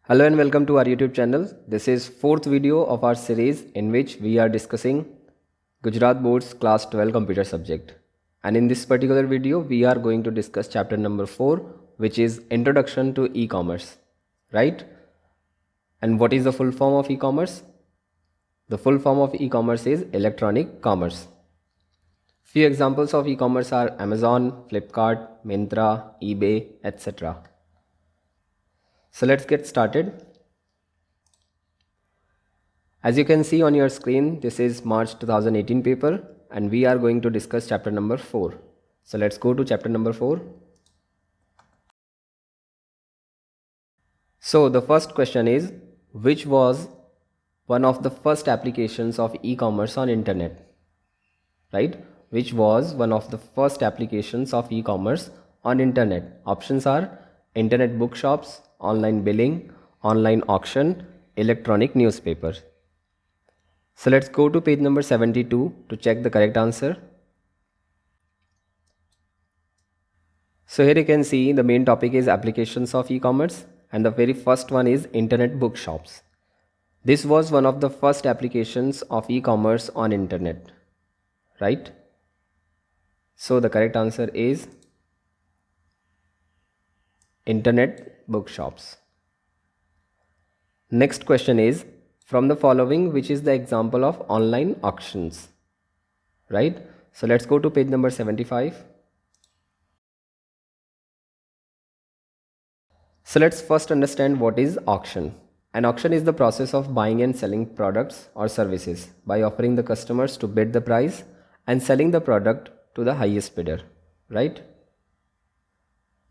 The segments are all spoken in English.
Hello and welcome to our YouTube channel. This is fourth video of our series in which we are discussing Gujarat Board's Class 12 computer subject. And in this particular video, we are going to discuss chapter number 4, which is Introduction to E-commerce, right? And what is the full form of e-commerce? The full form of e-commerce is electronic commerce. Few examples of e-commerce are Amazon, Flipkart, Myntra, eBay, etc. So let's get started. As you can see on your screen, this is March 2018 paper and we are going to discuss chapter number 4. So let's go to chapter number 4. So the first question is, which was one of the first applications of e-commerce on internet? Right? Which was one of the first applications of e-commerce on internet? Options are internet bookshops, online billing, online auction, electronic newspaper. So let's go to page number 72 to check the correct answer. So here you can see the main topic is applications of e-commerce and the very first one is internet bookshops. This was one of the first applications of e-commerce on internet, right? So the correct answer is internet bookshops. Next question is, from the following, which is the example of online auctions, right? So let's go to page number 75. So let's first understand what is auction. An auction is the process of buying and selling products or services by offering the customers to bid the price and selling the product to the highest bidder, right?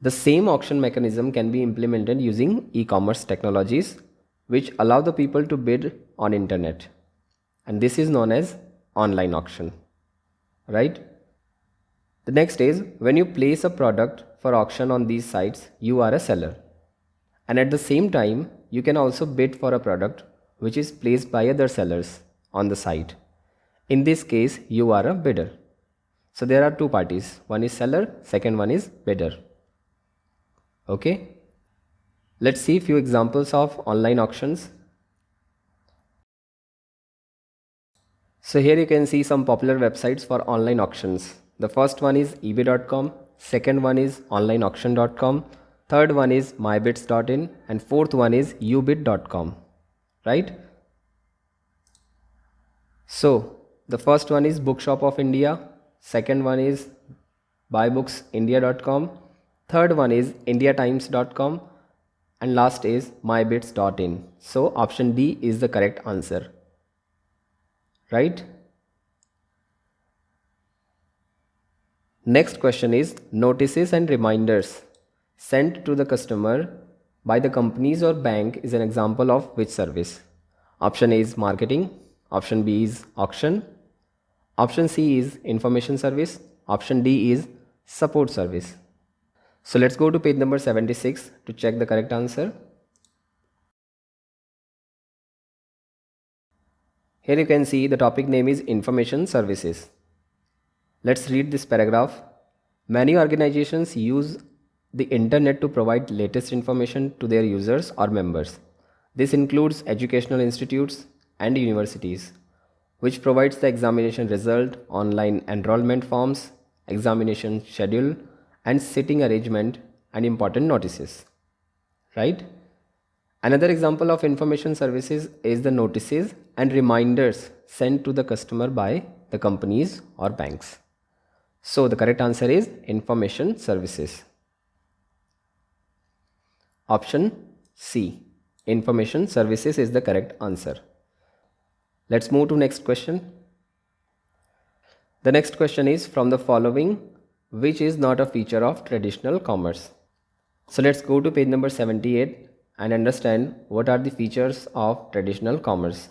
The same auction mechanism can be implemented using e-commerce technologies which allow the people to bid on internet, and this is known as online auction, right? The next is, when you place a product for auction on these sites, you are a seller, and at the same time you can also bid for a product which is placed by other sellers on the site. In this case, you are a bidder. So there are two parties, one is seller, second one is bidder. Okay, let's see few examples of online auctions. So here you can see some popular websites for online auctions. The first one is ebay.com, second one is onlineauction.com, third one is mybids.in, and fourth one is ubid.com, right? So the first one is Bookshop of India, second one is buybooks.india.com, third one is indiatimes.com, and last is mybids.in. So option D is the correct answer, right? Next question is, notices and reminders sent to the customer by the companies or bank is an example of which service? Option A is marketing, option B is auction, option C is information service, option D is support service. So let's go to page number 76 to check the correct answer. Here you can see the topic name is information services. Let's read this paragraph. Many organizations use the internet to provide latest information to their users or members. This includes educational institutes and universities, which provides the examination result, online enrollment forms, examination schedule, and sitting arrangement and important notices, right? Another example of information services is the notices and reminders sent to the customer by the companies or banks. So the correct answer is information services. Option C, information services is the correct answer. Let's move to next question. The next question is, from the following, which is not a feature of traditional commerce? So let's go to page number 78 and understand what are the features of traditional commerce.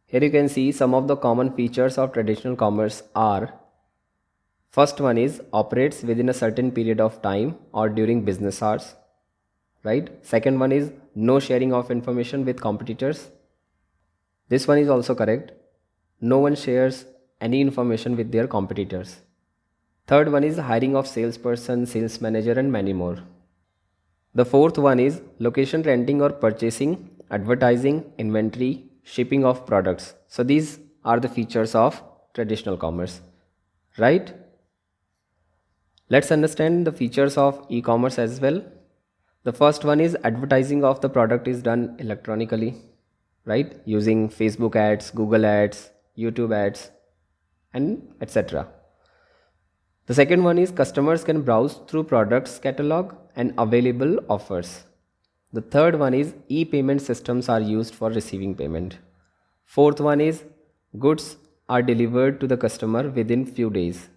Here you can see some of the common features of traditional commerce are, first one is operates within a certain period of time or during business hours, right? Second one is no sharing of information with competitors. This one is also correct. No one shares any information with their competitors. Third one is hiring of salesperson, sales manager, and many more. The fourth one is location renting or purchasing, advertising, inventory, shipping of products. So these are the features of traditional commerce, right? Let's understand the features of e-commerce as well. The first one is advertising of the product is done electronically, right? Using Facebook ads, Google ads, YouTube ads, and etc. The second one is customers can browse through products catalog and available offers. The third one is e-payment systems are used for receiving payment. Fourth one is goods are delivered to the customer within few days.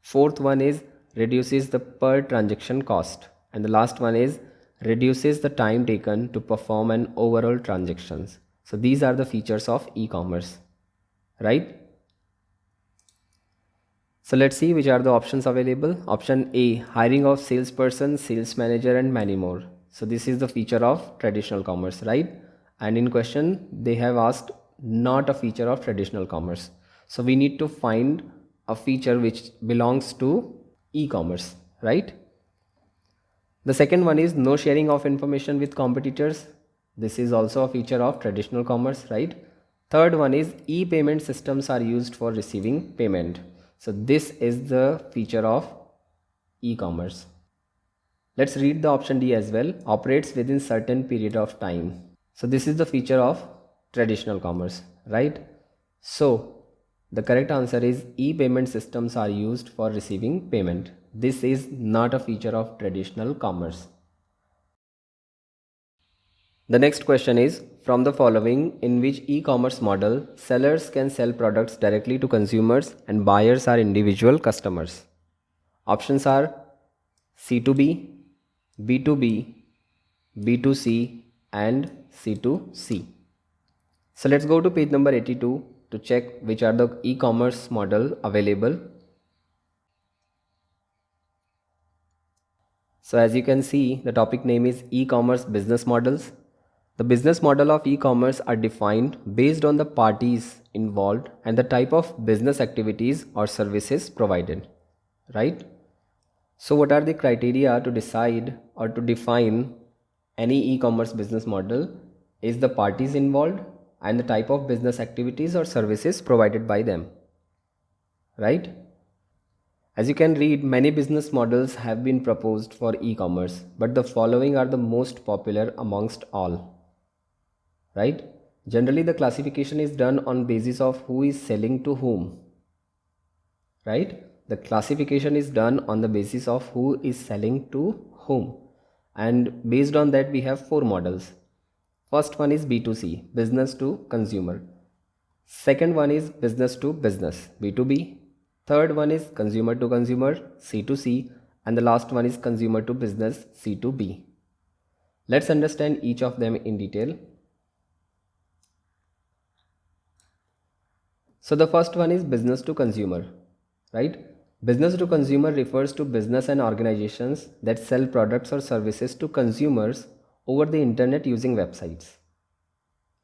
Fourth one is reduces the per transaction cost. And the last one is reduces the time taken to perform an overall transactions. So these are the features of e-commerce, right? So let's see which are the options available. Option A, hiring of salesperson, sales manager and many more. So this is the feature of traditional commerce, right? And in question they have asked not a feature of traditional commerce. So we need to find a feature which belongs to e-commerce, right? The second one is no sharing of information with competitors. This is also a feature of traditional commerce, right? Third one is e-payment systems are used for receiving payment. So this is the feature of e-commerce. Let's read the option D as well. Operates within certain period of time. So this is the feature of traditional commerce, right? So the correct answer is e-payment systems are used for receiving payment. This is not a feature of traditional commerce. The next question is, from the following, in which e-commerce model sellers can sell products directly to consumers and buyers are individual customers? Options are C2B, B2B, B2C and C2C. So let's go to page number 82 to check which are the e-commerce model available. So as you can see, the topic name is e-commerce business models. The business model of e-commerce are defined based on the parties involved and the type of business activities or services provided, right? So what are the criteria to decide or to define any e-commerce business model is the parties involved and the type of business activities or services provided by them, right? As you can read, many business models have been proposed for e-commerce, but the following are the most popular amongst all. Right? Generally, the classification is done on basis of who is selling to whom. Right? The classification is done on the basis of who is selling to whom. And based on that, we have four models. First one is B2C, business to consumer. Second one is business to business, B2B. Third one is consumer to consumer, C2C. And the last one is consumer to business, C2B. Let's understand each of them in detail. So the first one is business to consumer, right? Business to consumer refers to business and organizations that sell products or services to consumers over the internet using websites.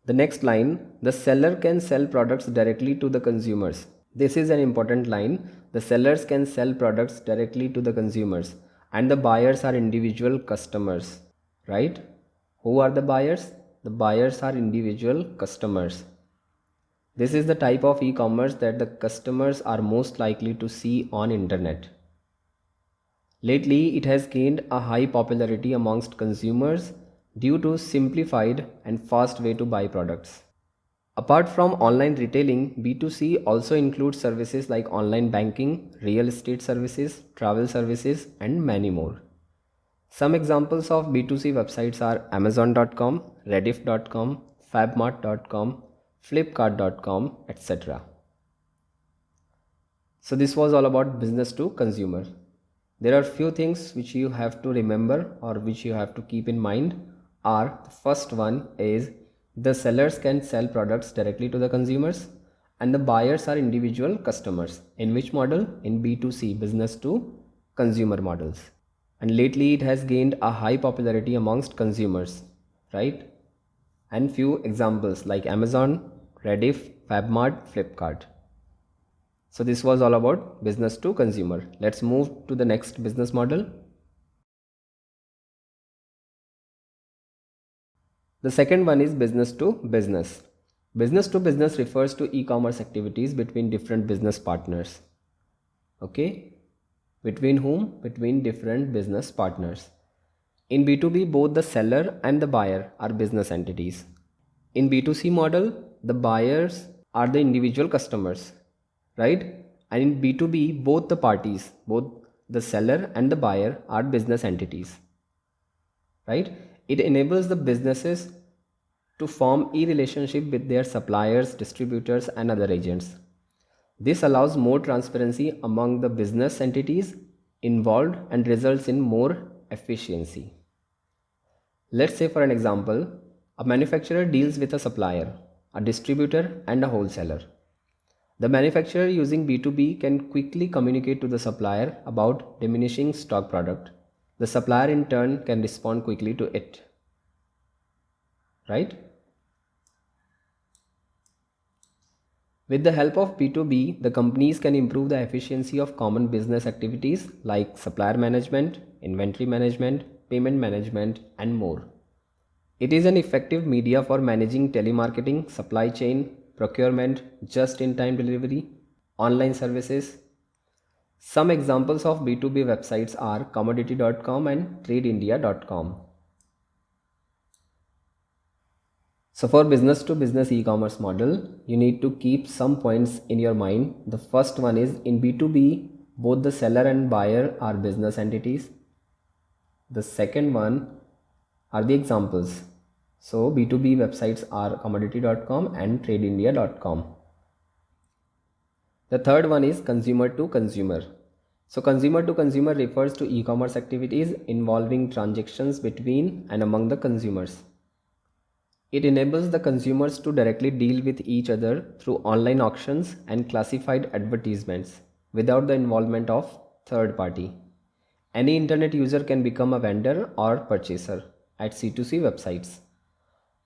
The next line, the seller can sell products directly to the consumers. This is an important line. The sellers can sell products directly to the consumers and the buyers are individual customers, right? Who are the buyers? The buyers are individual customers. This is the type of e-commerce that the customers are most likely to see on internet. Lately, it has gained a high popularity amongst consumers due to simplified and fast way to buy products. Apart from online retailing, B2C also includes services like online banking, real estate services, travel services, and many more. Some examples of B2C websites are Amazon.com, Rediff.com, Fabmart.com, Flipkart.com, etc. So this was all about business to consumer. There are few things which you have to remember or which you have to keep in mind are, the first one is the sellers can sell products directly to the consumers and the buyers are individual customers. In which model? In B2C, business to consumer models. And lately it has gained a high popularity amongst consumers, right? And few examples like Amazon, Rediff, Fabmart, Flipkart. So this was all about business to consumer. Let's move to the next business model. The second one is business to business. Business to business refers to e-commerce activities between different business partners. Okay? Between whom? Between different business partners. In B2B, both the seller and the buyer are business entities. In B2C model, the buyers are the individual customers, right? And in B2B, both the parties, both the seller and the buyer are business entities, right? It enables the businesses to form e-relationship with their suppliers, distributors and other agents. This allows more transparency among the business entities involved and results in more efficiency. Let's say for an example, a manufacturer deals with a supplier, a distributor and a wholesaler. The manufacturer using B2B can quickly communicate to the supplier about diminishing stock product. The supplier in turn can respond quickly to it, right? With the help of B2B, the companies can improve the efficiency of common business activities like supplier management, inventory management, payment management, and more. It is an effective media for managing telemarketing, supply chain, procurement, just-in-time delivery, online services. Some examples of B2B websites are commodity.com and tradeindia.com. So for business to business e-commerce model, you need to keep some points in your mind. The first one is in B2B, both the seller and buyer are business entities. The second one are the examples. So B2B websites are commodity.com and tradeindia.com. The third one is consumer to consumer. So consumer to consumer refers to e-commerce activities involving transactions between and among the consumers. It enables the consumers to directly deal with each other through online auctions and classified advertisements without the involvement of third party. Any internet user can become a vendor or purchaser at C2C websites.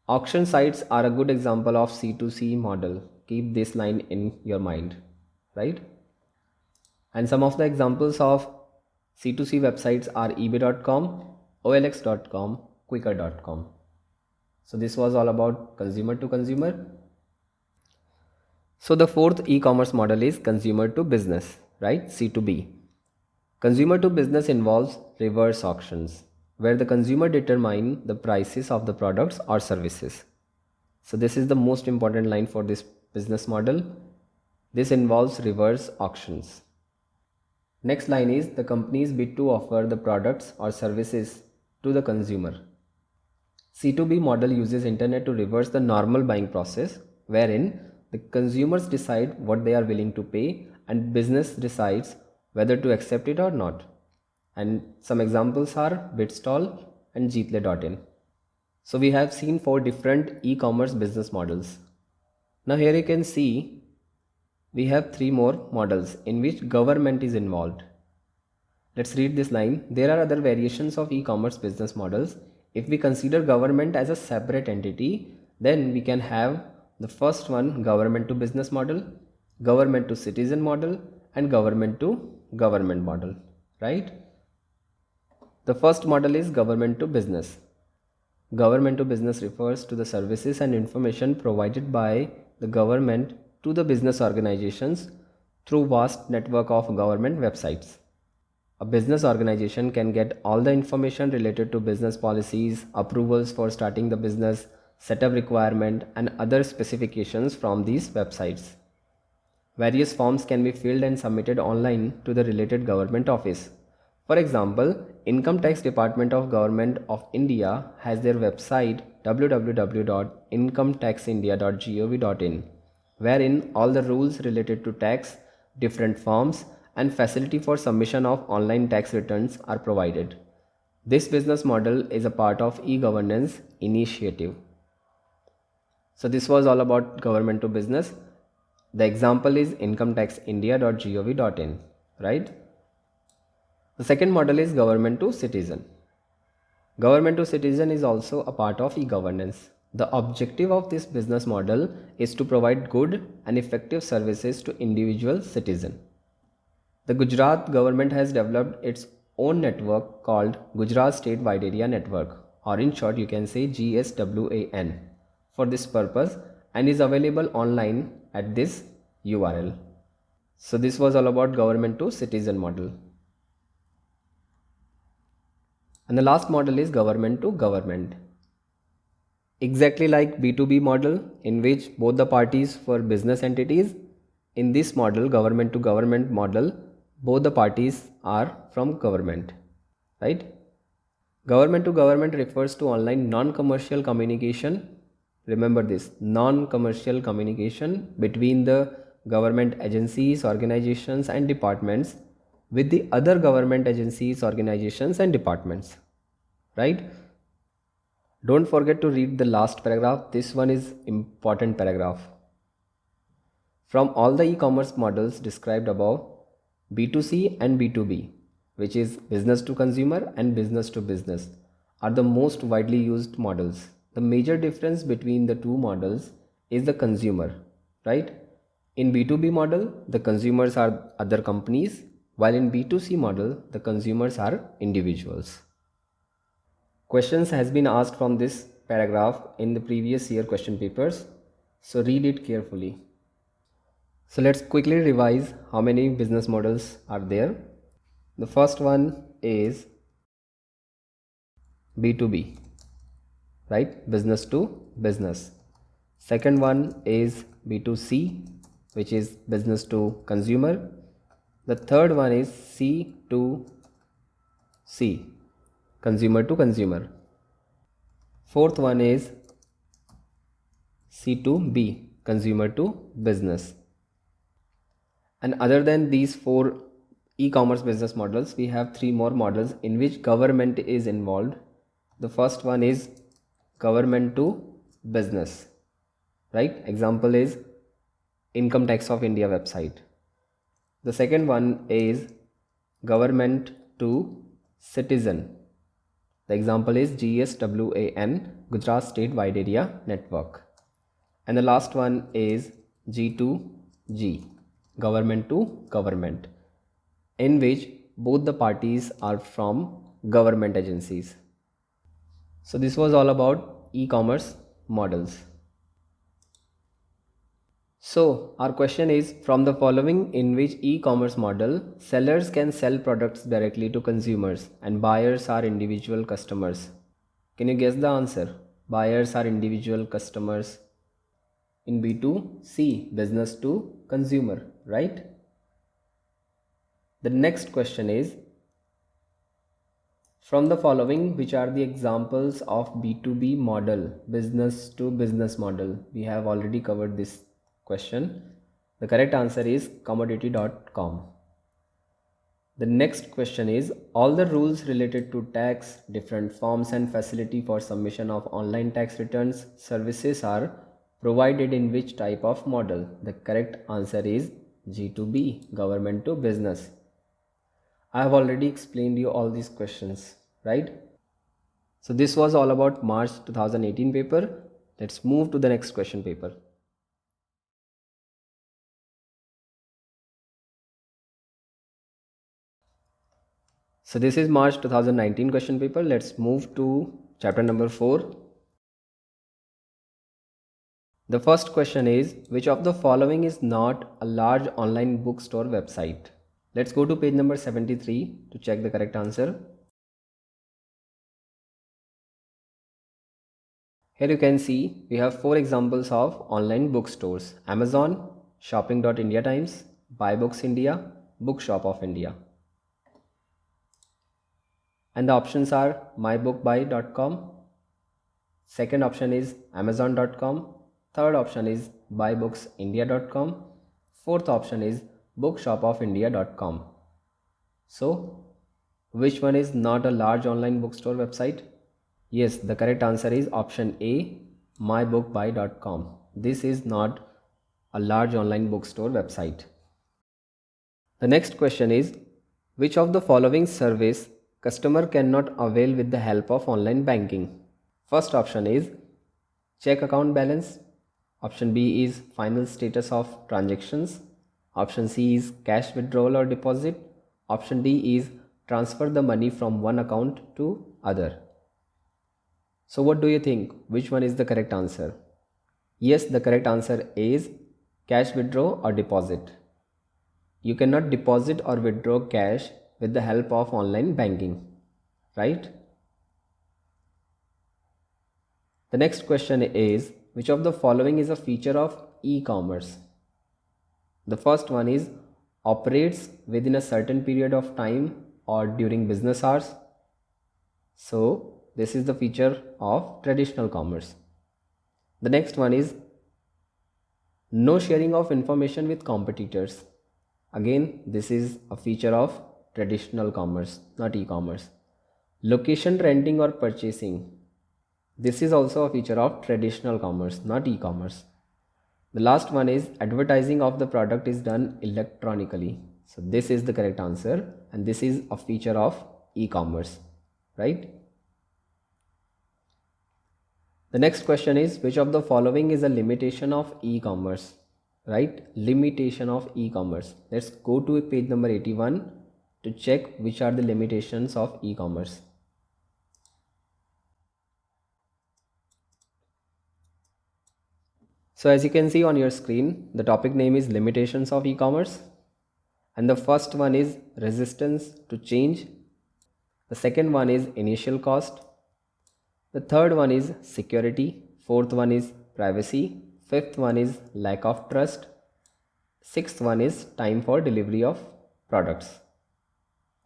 Auction sites are a good example of C2C model. Keep this line in your mind, right? And some of the examples of C2C websites are ebay.com, olx.com, quicker.com. So this was all about consumer to consumer. So the fourth e-commerce model is consumer to business, right? C2B. Consumer to business involves reverse auctions, where the consumer determine the prices of the products or services. So this is the most important line for this business model. This involves reverse auctions. Next line is the companies bid to offer the products or services to the consumer. C2B model uses internet to reverse the normal buying process, wherein the consumers decide what they are willing to pay and business decides whether to accept it or not. And some examples are Bitstall and gplay.in. So we have seen 4 different e-commerce business models. Now here you can see we have 3 more models in which government is involved. Let's read this line. There are other variations of e-commerce business models. If we consider government as a separate entity, then we can have the first one, government to business model, government to citizen model, and government to government model, right? The first model is government to business. Government to business refers to the services and information provided by the government to the business organizations through vast network of government websites. A business organization can get all the information related to business policies, approvals for starting the business, setup requirement, and other specifications from these websites. Various forms can be filled and submitted online to the related government office. For example, Income Tax Department of Government of India has their website www.incometaxindia.gov.in, wherein all the rules related to tax, different forms, and facility for submission of online tax returns are provided. This business model is a part of e-governance initiative. So this was all about government to business. The example is incometaxindia.gov.in, right? The second model is government to citizen. Government to citizen is also a part of e-governance. The objective of this business model is to provide good and effective services to individual citizens. The Gujarat government has developed its own network called Gujarat State Wide Area Network, or in short you can say GSWAN for this purpose, and is available online at this URL. So this was all about government to citizen model. And the last model is government to government. Exactly like B2B model, in which both the parties for business entities, in this model, government to government model, both the parties are from government, right? Government to government refers to online non-commercial communication. Remember this, non-commercial communication between the government agencies, organizations and departments with the other government agencies, organizations and departments, right? Don't forget to read the last paragraph. This one is important paragraph. From all the e-commerce models described above, B2C and B2B, which is business to consumer and business to business, are the most widely used models. The major difference between the two models is the consumer, right? In B2B model, the consumers are other companies, while in B2C model, the consumers are individuals. Questions has been asked from this paragraph in the previous year question papers, so read it carefully. So let's quickly revise how many business models are there. The first one is B2B, right? Business to business. Second one is B2C, which is business to consumer. The third one is C2C, consumer to consumer. Fourth one is C2B, consumer to business. And other than these four e-commerce business models, we have three more models in which government is involved. The first one is government to business, right? Example is Income Tax of India website. The second one is government to citizen. The example is GSWAN, Gujarat State Wide Area Network. And the last one is G2G, government to government, in which both the parties are from government agencies. So this was all about e-commerce models. So our question is, from the following, in which e-commerce model sellers can sell products directly to consumers and buyers are individual customers? Can you guess the answer? Buyers are individual customers in B2C, business to consumer, right? The next question is, from the following, which are the examples of B2B model, business to business model? We have already covered this question. The correct answer is commodity.com. The next question is, all the rules related to tax, different forms and facility for submission of online tax returns services are provided in which type of model? The correct answer is G2B, government to business. I have already explained you all these questions, right? So this was all about March 2018 paper. Let's move to the next question paper. So this is March 2019 question paper. Let's move to chapter number 4. The first question is, which of the following is not a large online bookstore website? Let's go to page number 73 to check the correct answer. Here you can see we have 4 examples of online bookstores: Amazon, Shopping.India Times, Buy Books India, Bookshop of India. And the options are mybookbuy.com. Second option is Amazon.com. Third option is buybookindia.com. Fourth option is bookshop-of-india.com. So, which one is not a large online bookstore website? Yes, the correct answer is option A, mybookbuy.com. This is not a large online bookstore website. The next question is, which of the following service customer cannot avail with the help of online banking? First option is check account balance. Option B is final status of transactions. Option C is cash withdrawal or deposit. Option D is transfer the money from one account to other. So what do you think? Which one is the correct answer? Yes, the correct answer is cash withdraw or deposit. You cannot deposit or withdraw cash with the help of online banking, right? The next question is, which of the following is a feature of e-commerce? The first one is operates within a certain period of time or during business hours. So this is the feature of traditional commerce. The next one is no sharing of information with competitors. Again, this is a feature of traditional commerce, not e-commerce. Location renting or purchasing. This is also a feature of traditional commerce, not e-commerce. The last one is advertising of the product is done electronically. So this is the correct answer, and this is a feature of e-commerce, right? The next question is, which of the following is a limitation of e-commerce? Right? Limitation of e-commerce. Let's go to page number 81 to check which are the limitations of e-commerce. So as you can see on your screen, the topic name is limitations of e-commerce. And the first one is resistance to change. The second one is initial cost. The third one is security. Fourth one is privacy. Fifth one is lack of trust. Sixth one is time for delivery of products.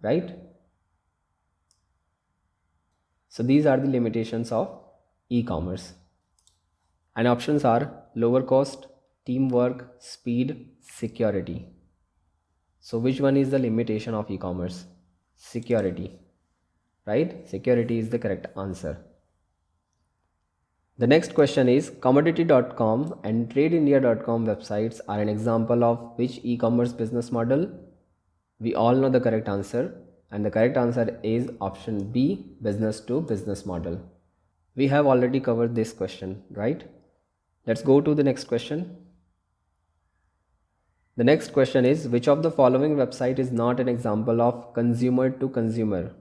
Right? So these are the limitations of e-commerce. And options are lower cost, teamwork, speed, security. So which one is the limitation of e-commerce? Security. Right? Security is the correct answer. The next question is commodity.com and tradeindia.com websites are an example of which e-commerce business model? We all know the correct answer, and the correct answer is option B, business to business model. We have already covered this question, right? Let's go to the next question. The next question is, which of the following website is not an example of consumer to consumer,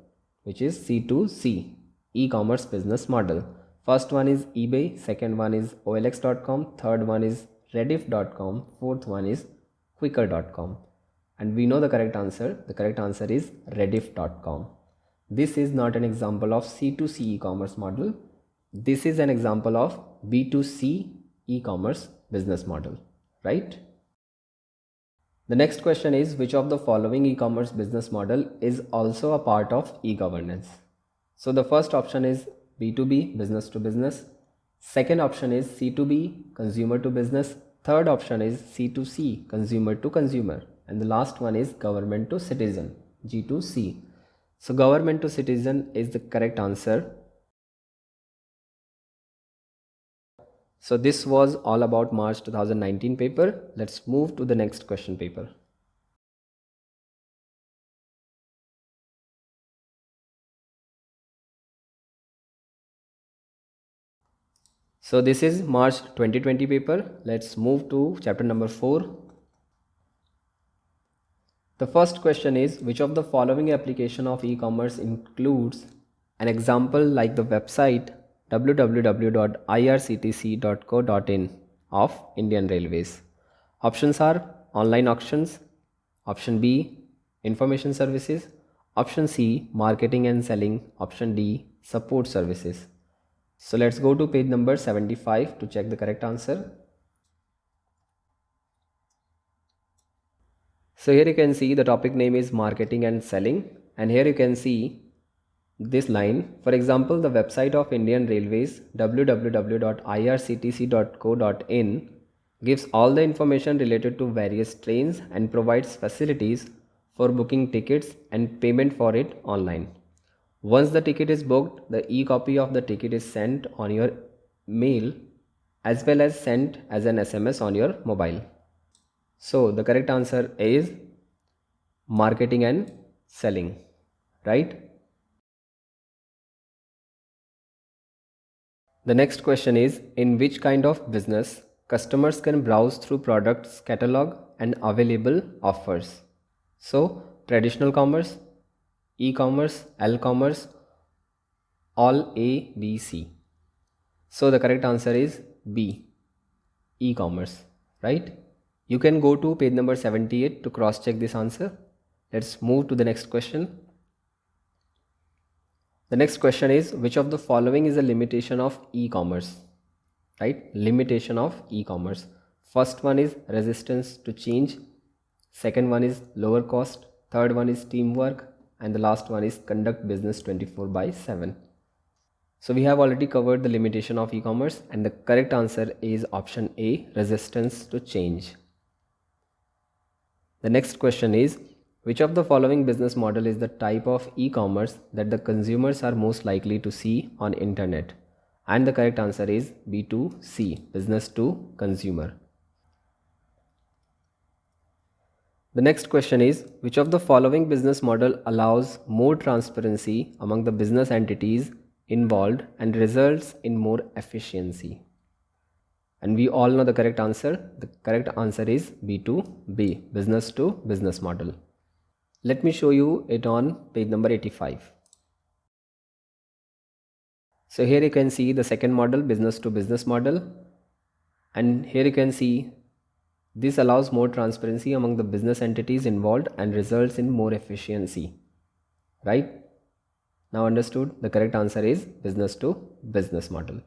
which is C2C, e-commerce business model? First one is eBay, second one is OLX.com, third one is Rediff.com, fourth one is Quicker.com. And we know the correct answer. The correct answer is Rediff.com. This is not an example of C2C e-commerce model. This is an example of B2C e-commerce business model, right? The next question is, which of the following e-commerce business model is also a part of e-governance? So the first option is B2B, business to business. Second option is C2B, consumer to business. Third option is C2C, consumer to consumer. And the last one is government to citizen, G2C. So government to citizen is the correct answer. So this was all about March 2019 paper. Let's move to the next question paper. So this is March 2020 paper. Let's move to chapter number 4. The first question is, which of the following application of e-commerce includes an example like the website www.irctc.co.in of Indian Railways? Options are online auctions, option B, information services, option C, marketing and selling, option D, support services. So let's go to page number 75 to check the correct answer. So here you can see the topic name is marketing and selling, and here you can see this line. For example, the website of Indian Railways www.irctc.co.in gives all the information related to various trains and provides facilities for booking tickets and payment for it online. Once the ticket is booked, the e-copy of the ticket is sent on your mail as well as sent as an SMS on your mobile. So the correct answer is marketing and selling, right? The next question is, in which kind of business customers can browse through products catalog and available offers? So traditional commerce, e-commerce, L-commerce, all A, B, C. So the correct answer is B, e-commerce, right? You can go to page number 78 to cross check this answer. Let's move to the next question. The next question is, which of the following is a limitation of e-commerce? Right? Limitation of e-commerce. First one is resistance to change. Second one is lower cost. Third one is teamwork. And the last one is conduct business 24/7. So we have already covered the limitation of e-commerce, and the correct answer is option A, resistance to change. The next question is, which of the following business model is the type of e-commerce that the consumers are most likely to see on internet? And the correct answer is B2C, business to consumer. The next question is, which of the following business model allows more transparency among the business entities involved and results in more efficiency? And we all know the correct answer. The correct answer is B2B, business to business model. Let me show you it on page number 85. So here you can see the second model, business to business model. And here you can see this allows more transparency among the business entities involved and results in more efficiency. Right? Now understood? The correct answer is business to business model.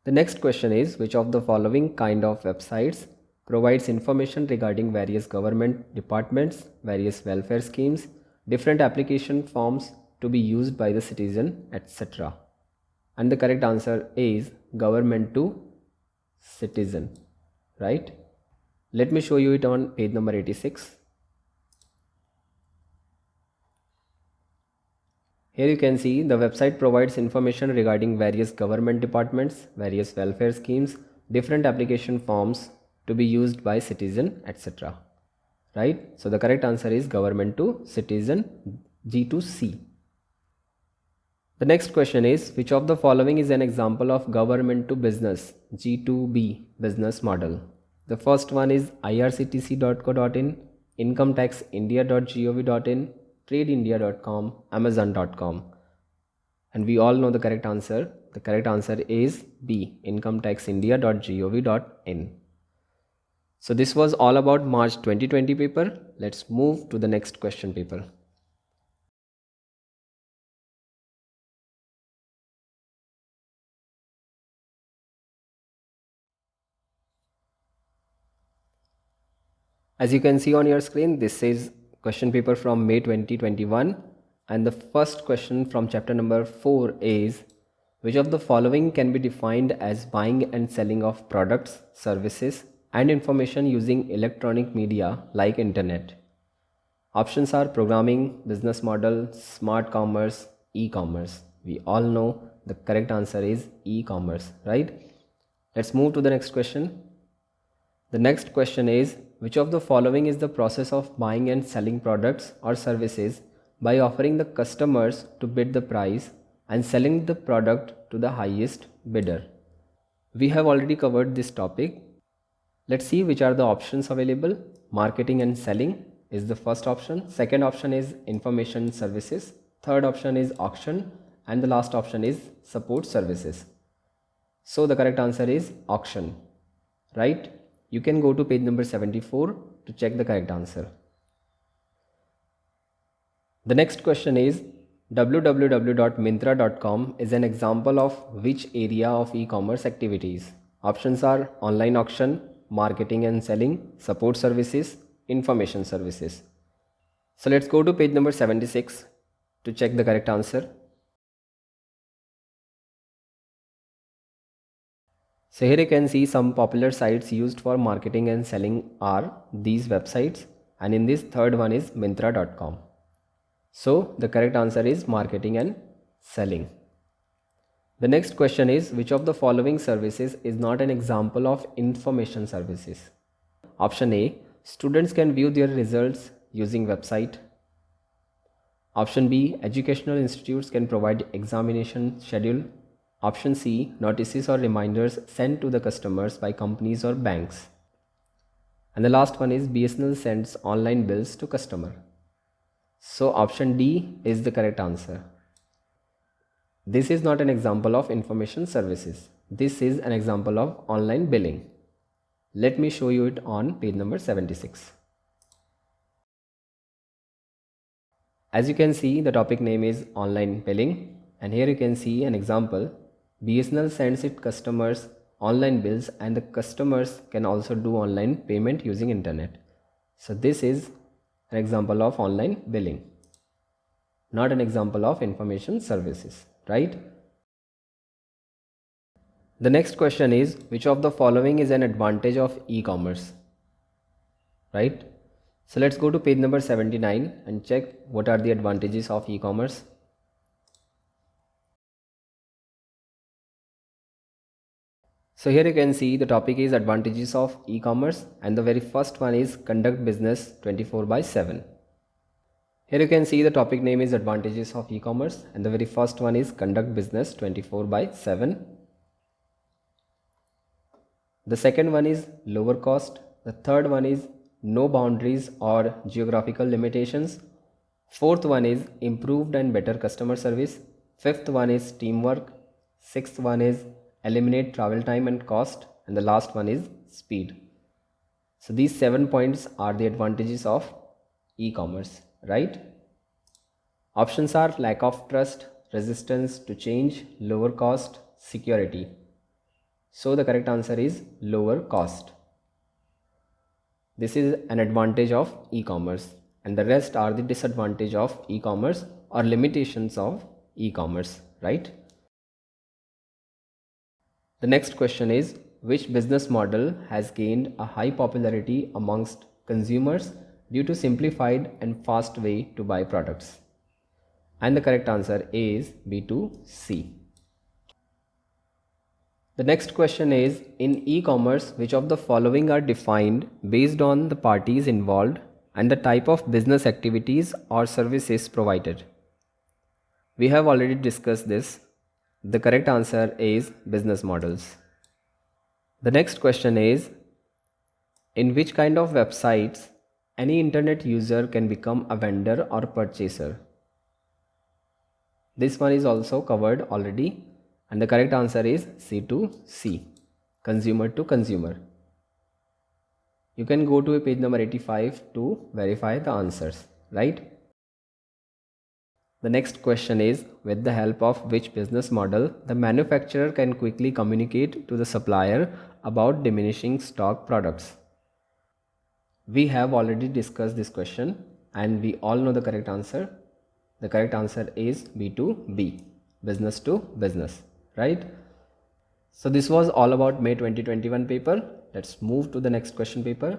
The next question is, which of the following kind of websites provides information regarding various government departments, various welfare schemes, different application forms to be used by the citizen, etc.? And the correct answer is government to citizen, right? Let me show you it on page number 86. Here you can see the website provides information regarding various government departments, various welfare schemes, different application forms to be used by citizen, etc. Right? So the correct answer is government to citizen, G2C. The next question is, which of the following is an example of government to business, G2B business model? The first one is irctc.co.in, incometaxindia.gov.in, tradeindia.com, amazon.com. And we all know the correct answer. The correct answer is B, incometaxindia.gov.in. So this was all about March 2020 paper. Let's move to the next question paper. As you can see on your screen, this is question paper from May 2021, and the first question from chapter number 4 is, which of the following can be defined as buying and selling of products, services and information using electronic media like internet? Options are programming, business model, smart commerce, e-commerce. We all know the correct answer is e-commerce, right? Let's move to the next question. The next question is, which of the following is the process of buying and selling products or services by offering the customers to bid the price and selling the product to the highest bidder? We have already covered this topic. Let's see which are the options available. Marketing and selling is the first option. Second option is information services. Third option is auction. And the last option is support services. So the correct answer is auction, right? You can go to page number 74 to check the correct answer. The next question is, www.myntra.com is an example of which area of e-commerce activities? Options are online auction, marketing and selling, support services, information services. So let's go to page number 76 to check the correct answer. So here you can see some popular sites used for marketing and selling are these websites, and in this third one is myntra.com. So the correct answer is marketing and selling. The next question is, which of the following services is not an example of information services? Option A, students can view their results using website. Option B, educational institutes can provide examination schedule. Option C, notices or reminders sent to the customers by companies or banks. And the last one is BSNL sends online bills to customer. So option D is the correct answer. This is not an example of information services. This is an example of online billing. Let me show you it on page number 76. As you can see, the topic name is online billing, and here you can see an example. BSNL sends its customers online bills, and the customers can also do online payment using internet. So this is an example of online billing, not an example of information services, right? The next question is, which of the following is an advantage of e-commerce, right? So let's go to page number 79 and check what are the advantages of e-commerce. So here you can see the topic is advantages of e-commerce, and the very first one is conduct business 24/7. Here you can see the topic name is advantages of e-commerce, and the very first one is conduct business 24/7. The second one is lower cost. The third one is no boundaries or geographical limitations. Fourth one is improved and better customer service. Fifth one is teamwork. Sixth one is eliminate travel time and cost. And the last one is speed. So these 7 points are the advantages of e-commerce, right? Options are lack of trust, resistance to change, lower cost, security. So the correct answer is lower cost. This is an advantage of e-commerce, and the rest are the disadvantage of e-commerce or limitations of e-commerce, right? The next question is, which business model has gained a high popularity amongst consumers due to simplified and fast way to buy products? And the correct answer is B2C. The next question is, in e-commerce, which of the following are defined based on the parties involved and the type of business activities or services provided? We have already discussed this. The correct answer is business models. The next question is, in which kind of websites any internet user can become a vendor or purchaser? This one is also covered already, and the correct answer is C2C, consumer to consumer. You can go to page number 85 to verify the answers, right? The next question is, with the help of which business model the manufacturer can quickly communicate to the supplier about diminishing stock products? We have already discussed this question and we all know the correct answer. The correct answer is B2B, business to business, right? So this was all about May 2021 paper. Let's move to the next question paper.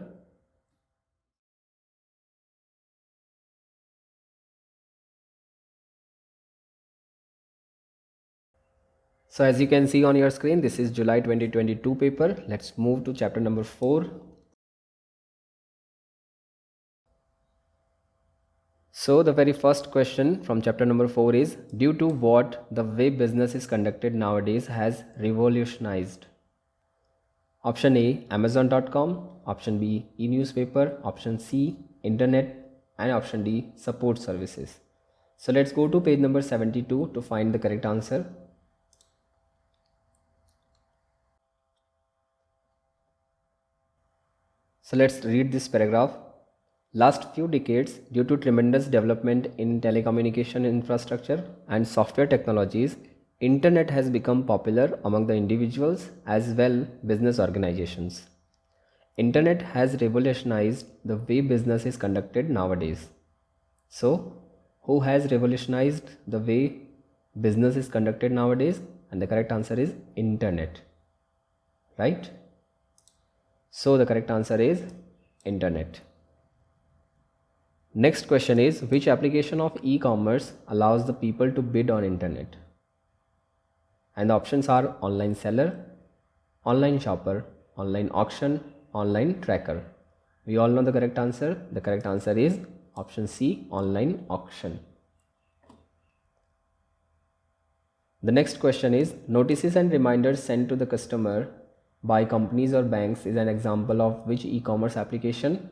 So as you can see on your screen, this is July 2022 paper. Let's move to chapter number 4. So the very first question from chapter number 4 is, due to what the way business is conducted nowadays has revolutionized? Option A, Amazon.com, option B, e-newspaper, option C, internet, and option D, support services. So let's go to page number 72 to find the correct answer. So let's read this paragraph. Last few decades, due to tremendous development in telecommunication infrastructure and software technologies, internet has become popular among the individuals as well business organizations. Internet has revolutionized the way business is conducted nowadays. So, who has revolutionized the way business is conducted nowadays? And the correct answer is internet, right? So the correct answer is internet. Next question is, which application of e-commerce allows the people to bid on internet? And the options are online seller, online shopper, online auction, online tracker. We all know the correct answer. The correct answer is option C, online auction. The next question is, notices and reminders sent to the customer by companies or banks is an example of which e-commerce application?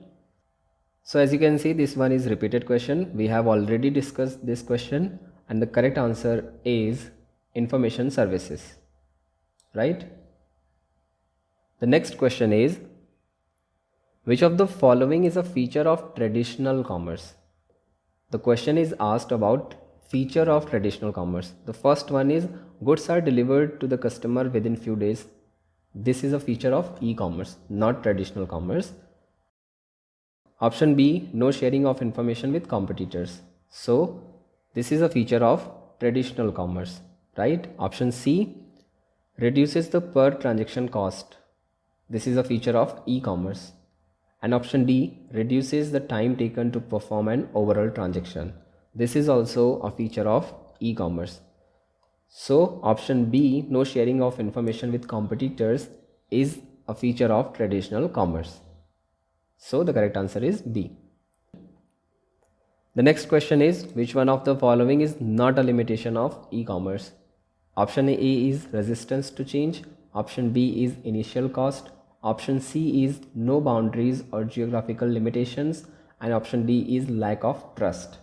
So as you can see, this one is repeated question. We have already discussed this question and the correct answer is information services, right? The next question is, which of the following is a feature of traditional commerce? The question is asked about feature of traditional commerce. The first one is goods are delivered to the customer within few days. This is a feature of e-commerce, not traditional commerce. Option B, no sharing of information with competitors. So this is a feature of traditional commerce, right? Option C, reduces the per transaction cost. This is a feature of e-commerce. And option D, reduces the time taken to perform an overall transaction. This is also a feature of e-commerce. So option B, no sharing of information with competitors, is a feature of traditional commerce. So the correct answer is B. The next question is, which one of the following is not a limitation of e-commerce? Option A is resistance to change. Option B is initial cost. Option C is no boundaries or geographical limitations. And option D is lack of trust.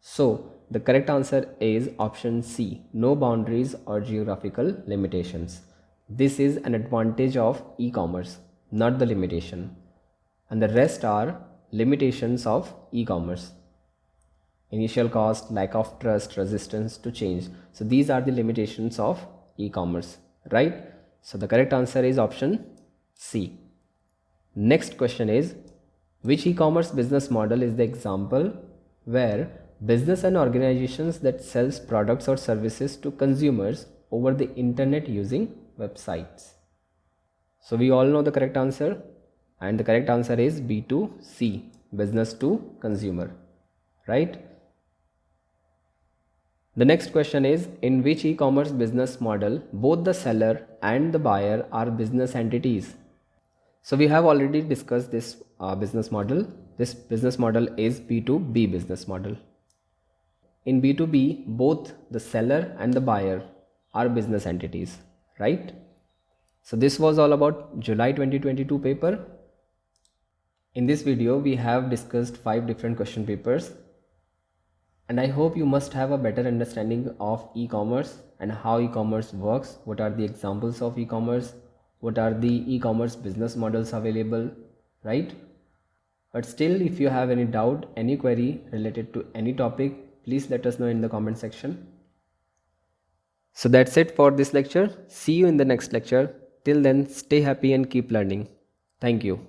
So the correct answer is option C, no boundaries or geographical limitations. This is an advantage of e-commerce, not the limitation. And the rest are limitations of e-commerce. Initial cost, lack of trust, resistance to change. So these are the limitations of e-commerce, right? So the correct answer is option C. Next question is, which e-commerce business model is the example where business and organizations that sells products or services to consumers over the internet using websites? So we all know the correct answer, and the correct answer is B2C, business to consumer, right? The next question is, in which e-commerce business model both the seller and the buyer are business entities? So we have already discussed this business model. This business model is B2B business model. In B2B, both the seller and the buyer are business entities, right? So this was all about July 2022 paper. In this video, we have discussed 5 different question papers, and I hope you must have a better understanding of e-commerce and how e-commerce works, what are the examples of e-commerce, what are the e-commerce business models available, right? But still, if you have any doubt, any query related to any topic, please let us know in the comment section. So that's it for this lecture. See you in the next lecture. Till then, stay happy and keep learning. Thank you.